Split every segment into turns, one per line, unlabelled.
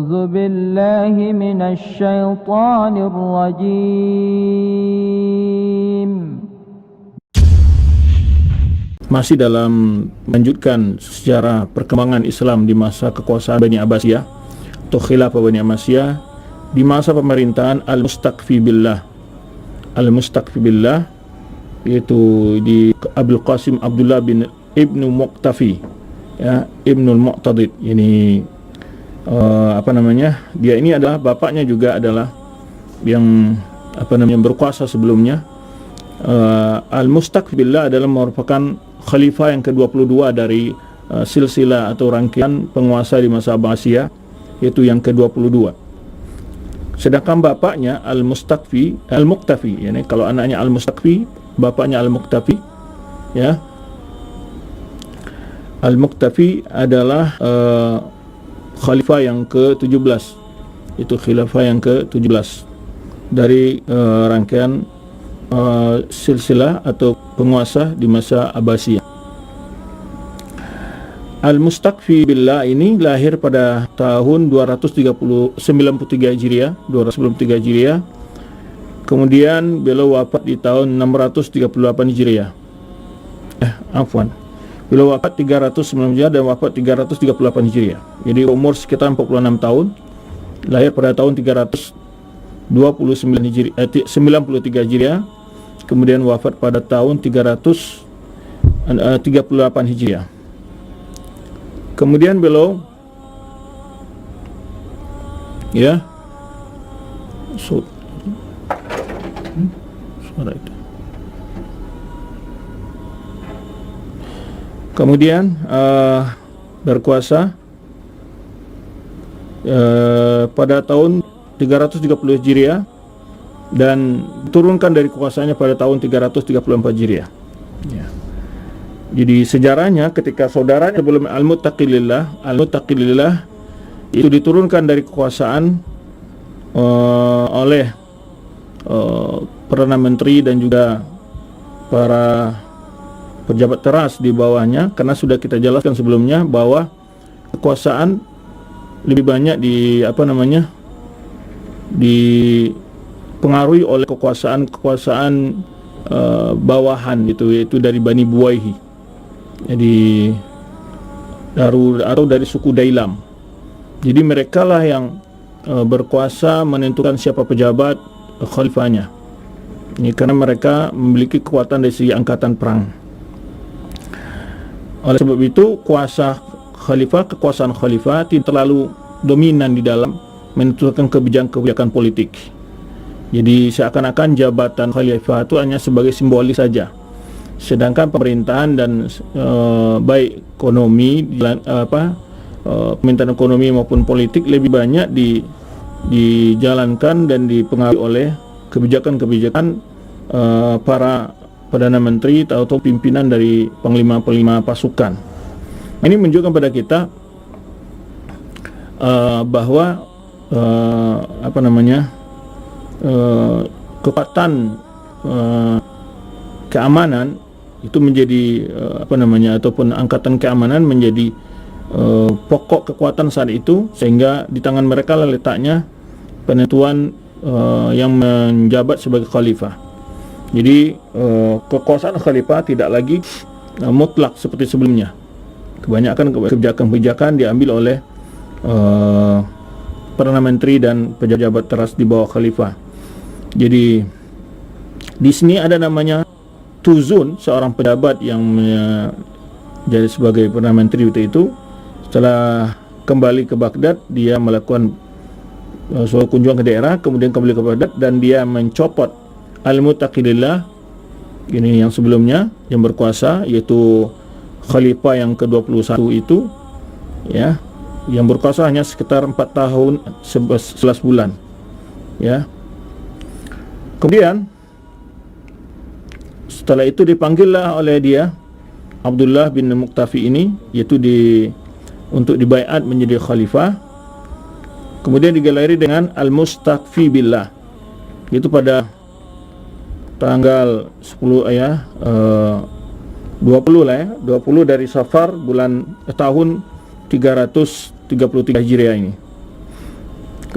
أعوذ بالله من الشيطان الرجيم.
Masih dalam melanjutkan sejarah perkembangan Islam di masa kekuasaan Bani Abbasiyah atau Khilafah Bani Abbasiyah di masa pemerintahan Al-Mustaqfi Billah. Al-Mustaqfi Billah yaitu di Abdul Qasim Abdullah bin Ibnu Muqtafi, ya, Ibnul Muqtadid. Ini dia ini adalah bapaknya juga adalah yang berkuasa sebelumnya. Al-Mustaqfi Billah adalah merupakan khalifah yang ke-22 dari silsilah atau rangkaian penguasa di masa Abbasiyah, yaitu yang ke-22. Sedangkan bapaknya Al-Mustaqfi, Al-Muqtafi, yani kalau anaknya Al-Mustaqfi, bapaknya Al-Muqtafi, ya. Al-Muqtafi adalah khalifah yang ke-17, itu khilafah yang ke-17 dari rangkaian silsilah atau penguasa di masa Abbasiyah. Al-Mustaqfi Billah ini lahir pada tahun 293 Hijriah, kemudian beliau wafat di tahun 638 Hijriah. Beliau wafat 309 Hijriah dan wafat 338 Hijriah. Jadi umur sekitar 46 tahun. Lahir pada tahun 393 Hijriah, kemudian wafat pada tahun 338 Hijriah. Kemudian beliau, ya, suara itu. Kemudian berkuasa pada tahun 330 Hijriah dan diturunkan dari kekuasaannya pada tahun 334 Hijriah. Ya. Jadi sejarahnya ketika saudaranya sebelum Al-Muttaqilillah itu diturunkan dari kekuasaan oleh Perdana Menteri dan juga para pejabat teras di bawahnya, karena sudah kita jelaskan sebelumnya bahwa kekuasaan lebih banyak dipengaruhi oleh kekuasaan bawahan, yaitu dari Bani Buwaihi, jadi dari suku Dailam. Jadi mereka lah yang berkuasa menentukan siapa pejabat khalifahnya. Ini karena mereka memiliki kekuatan dari segi angkatan perang. Oleh sebab itu kekuasaan khalifah tidak terlalu dominan di dalam menentukan kebijakan politik. Jadi seakan-akan jabatan khalifah itu hanya sebagai simbolis saja. Sedangkan pemerintahan dan baik ekonomi, pemerintahan ekonomi maupun politik lebih banyak dijalankan dan dipengaruhi oleh kebijakan-kebijakan para Perdana Menteri atau pimpinan dari panglima-panglima pasukan. Ini menunjukkan pada kita bahwa kekuatan keamanan itu menjadi ataupun angkatan keamanan menjadi pokok kekuatan saat itu, sehingga di tangan mereka lah letaknya penentuan yang menjabat sebagai khalifah. Jadi kekuasaan khalifah tidak lagi mutlak seperti sebelumnya. Kebanyakan kebijakan-kebijakan diambil oleh Perdana Menteri dan pejabat teras di bawah khalifah. Jadi di sini ada namanya Tuzun, seorang pejabat yang jadi sebagai Perdana Menteri waktu itu. Setelah kembali ke Baghdad, dia melakukan suatu kunjungan ke daerah, kemudian kembali ke Baghdad dan dia mencopot Al-Muttaqilillah, ini yang sebelumnya yang berkuasa, yaitu khalifah yang ke-21 itu, ya, yang berkuasa hanya sekitar 4 tahun 11 bulan, ya. Kemudian setelah itu dipanggillah oleh dia Abdullah bin Muqtafi ini, yaitu untuk dibaiat menjadi khalifah. Kemudian digelari dengan Al-Mustaqfi Billah, itu pada tanggal 20 dari Safar tahun 333 Hijriah ini.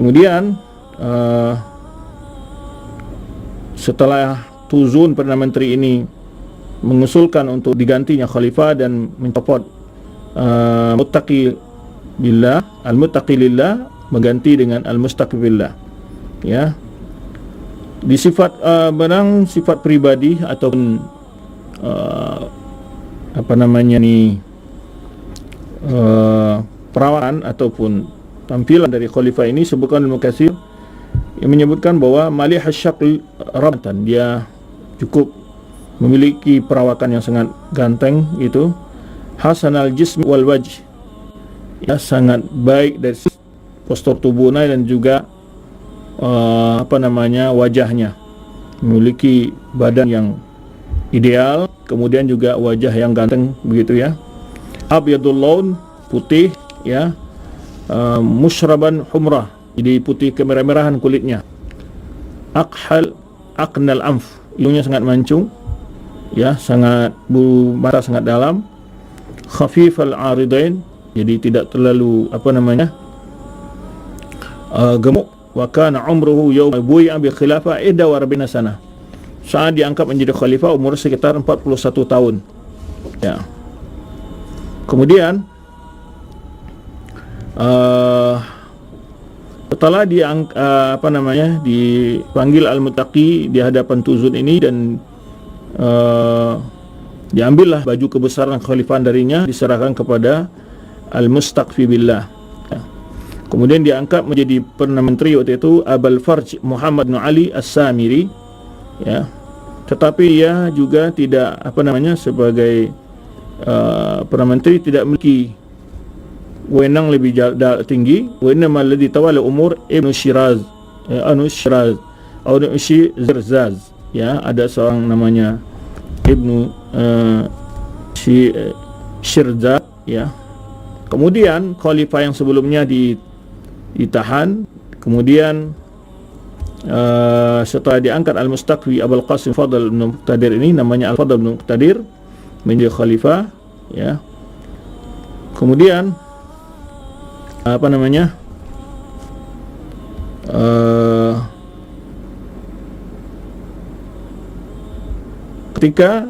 Kemudian setelah Tuzun Perdana Menteri ini mengusulkan untuk digantinya khalifah dan mencopot muttaqi billah, al-muttaqi lillah mengganti dengan al-mustaqi billah. Ya. Di sifat barang sifat pribadi ataupun perawakan ataupun tampilan dari khalifah ini, sebutkan Ibnu Katsir yang menyebutkan bahwa malih syakl rabatan, dia cukup memiliki perawakan yang sangat ganteng, itu hasanal jism wal wajh, ya, sangat baik dari postur tubuhnya dan juga wajahnya, memiliki badan yang ideal, kemudian juga wajah yang ganteng, begitu ya. Abyadul laun, putih, ya, musyraban humrah, jadi putih kemerah-merahan kulitnya. Aqnal anf, hidungnya sangat mancung, ya, sangat mata sangat dalam. Khafifal aridain, jadi tidak terlalu gemuk. Wa kana umruhu yawma bui'a bi khilafah 41 sana. Saat diangkat menjadi khalifah umur sekitar 41 tahun. Ya. Kemudian setelah dipanggil al-muttaqi di hadapan Tuzun ini dan diambillah baju kebesaran khalifah darinya, diserahkan kepada al-mustaqfi billah. Kemudian diangkat menjadi Perdana Menteri waktu itu Abul Farj Muhammad bin Ali As-Samiri, ya. Tetapi ia juga tidak sebagai Perdana Menteri tidak memiliki wewenang lebih tinggi. Wa innamal ladzi tawalla umur Ibnu Shiraz, atau Zirzaz, ya, ada seorang namanya Ibnu Shirzaz, ya. Kemudian khalifah yang sebelumnya ditahan, kemudian setelah diangkat al-Mustaqfi Abul Qasim Fadl bin Muqtadir, ini namanya Al-Fadl bin Muqtadir, menjadi khalifah, ya. Kemudian ketika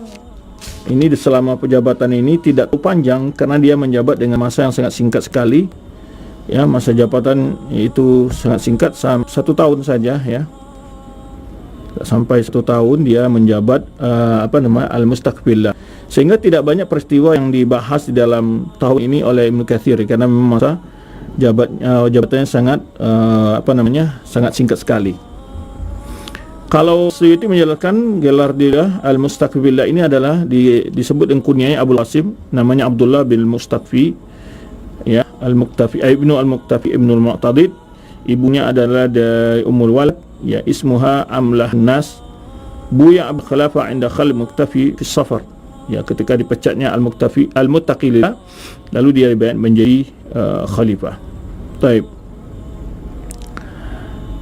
ini selama pejabatan ini tidak panjang karena dia menjabat dengan masa yang sangat singkat sekali, ya, masa jabatan itu sangat singkat, 1 tahun saja, ya, sampai 1 tahun dia menjabat al-mustaqbillah, sehingga tidak banyak peristiwa yang dibahas di dalam tahun ini oleh Ibnu Katsir karena memang masa jabatannya sangat sangat singkat sekali. Kalau Suyuti menjelaskan gelar dia al-mustaqbillah ini adalah disebut dengan kunyahnya Abul Qasim, namanya Abdullah bin Mustaqfi, ya, al-Muqtafi ibnu al-Muqtafi ibnu al-Mu'tadid, ibunya adalah dari Ummul Walad, ya, ismuha Amlah Nas, buya Abu Khilafah inda Khalid Muqtafi fi safar, ya, ketika dipecatnya al-Muqtafi al-Muttaqillah, lalu dia menjadi khalifah. Baik.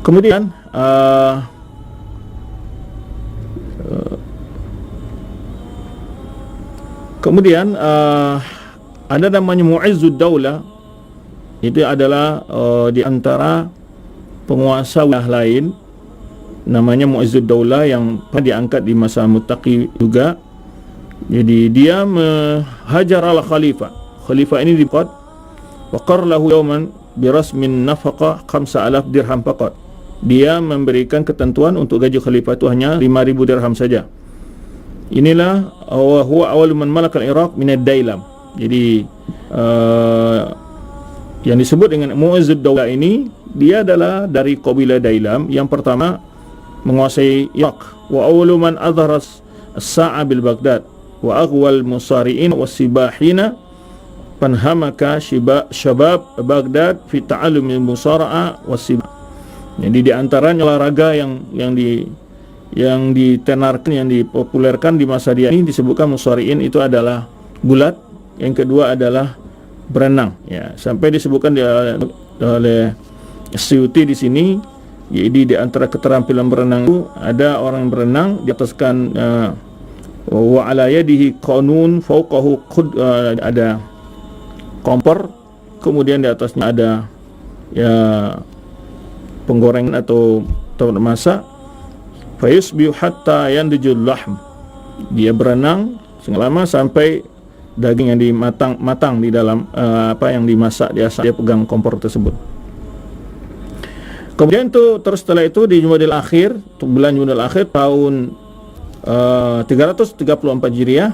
Kemudian ada namanya Mu'izzud Daulah, itu adalah di antara penguasa wilayah lain, namanya Mu'izzud Daulah, yang diangkat di masa Muttaqi juga. Jadi dia hajar al khalifah ini dibuat waqar lahu yawman birasmin nafaqah 5,000 dirham faqat. Dia memberikan ketentuan untuk gaji khalifah itu hanya 5,000 dirham saja. Inilah huwa awal man malakal Iraq min ad-Dailam. Jadi yang disebut dengan Mu'izzud Daulah ini, dia adalah dari kabilah Dailam yang pertama menguasai Iraq. Wa awwalu man adhara as-sa'a bil Baghdad wa aghwal musari'in was-sibahina panhamaka syabab Baghdad fi ta'allum al-musara'a was-sibah. Jadi di antaranya olahraga yang ditenarkan, yang dipopulerkan di masa dia ini disebutkan musari'in itu adalah gulat, yang kedua adalah berenang, ya, sampai disebutkan oleh Suyuti di sini. Jadi di antara keterampilan berenang itu ada orang berenang di ataskan wa ala yadihi qanun fawqahu ada kompor, kemudian di atasnya ada, ya, penggorengan atau masak, fayusbihu hatta yandijul lahm, dia berenang selama sampai daging yang matang di dalam apa yang dimasak, dia pegang kompor tersebut. Kemudian terus setelah itu di Jumadil Akhir, bulan Jumadil Akhir tahun 334 Hijriah,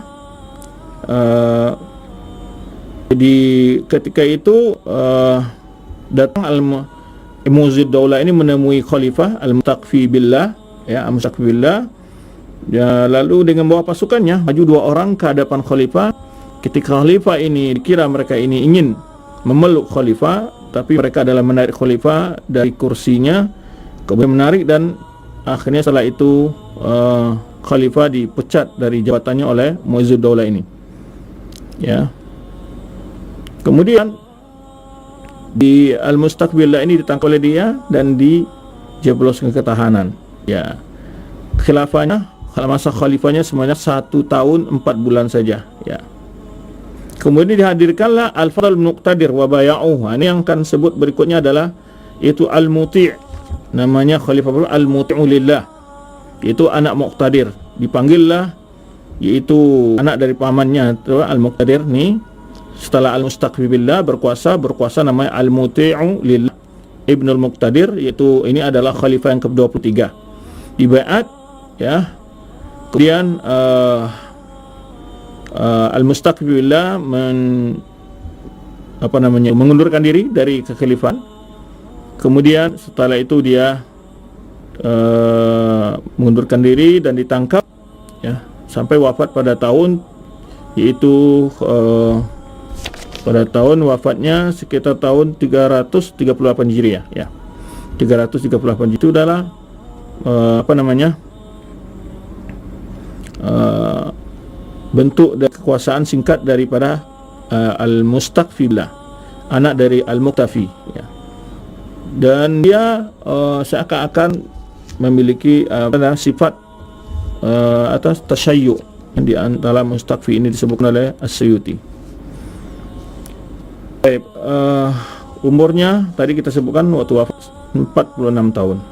di ketika itu datang Mu'izzuddin Daulah ini menemui Khalifah Al-Mustaqfi Billah, ya, Al-Mustaqfi Billah, ya, lalu dengan bawa pasukannya maju 2 orang ke hadapan Khalifah. Ketika Khalifah ini dikira mereka ini ingin memeluk Khalifah, tapi mereka adalah menarik Khalifah dari kursinya, kemudian menarik, dan akhirnya setelah itu Khalifah dipecat dari jabatannya oleh Mu'izzuddin Daulah ini, ya. Kemudian di Al-Mustaqbillah ini ditangkap oleh dia dan dijebloskan ke tahanan, ya. Khilafahnya, masa khalifahnya semuanya 1 tahun 4 bulan saja, ya. Kemudian dihadirkanlah Al-Fadl bin Muqtadir wa baya'uh. Ini yang akan sebut berikutnya adalah itu Al-Muti', namanya Khalifah Al-Muti'u lillah, itu anak Muqtadir. Dipanggillah, yaitu anak dari pamannya Al-Muqtadir ni, setelah Al-Mustaqfi Billah berkuasa namanya Al-Muti'u lillah Ibnul Muqtadir, yaitu ini adalah khalifah yang ke-23. Dibaiat, ya. Kemudian Al-Mustaqfi Billah mengundurkan diri dari kekhalifahan. Kemudian setelah itu dia mengundurkan diri dan ditangkap, ya, sampai wafat pada tahun, yaitu pada tahun wafatnya sekitar tahun 338 Hijriah, ya. 338 itu adalah bentuk dan kekuasaan singkat daripada Al-Mustaqfi Billah, anak dari Al-Muqtafi, ya. Dan dia seakan-akan memiliki sifat atas tasyayyu yang di antara Mustaqfi ini disebutkan oleh As-Suyuti. Baik, umurnya tadi kita sebutkan waktu wafat 46 tahun.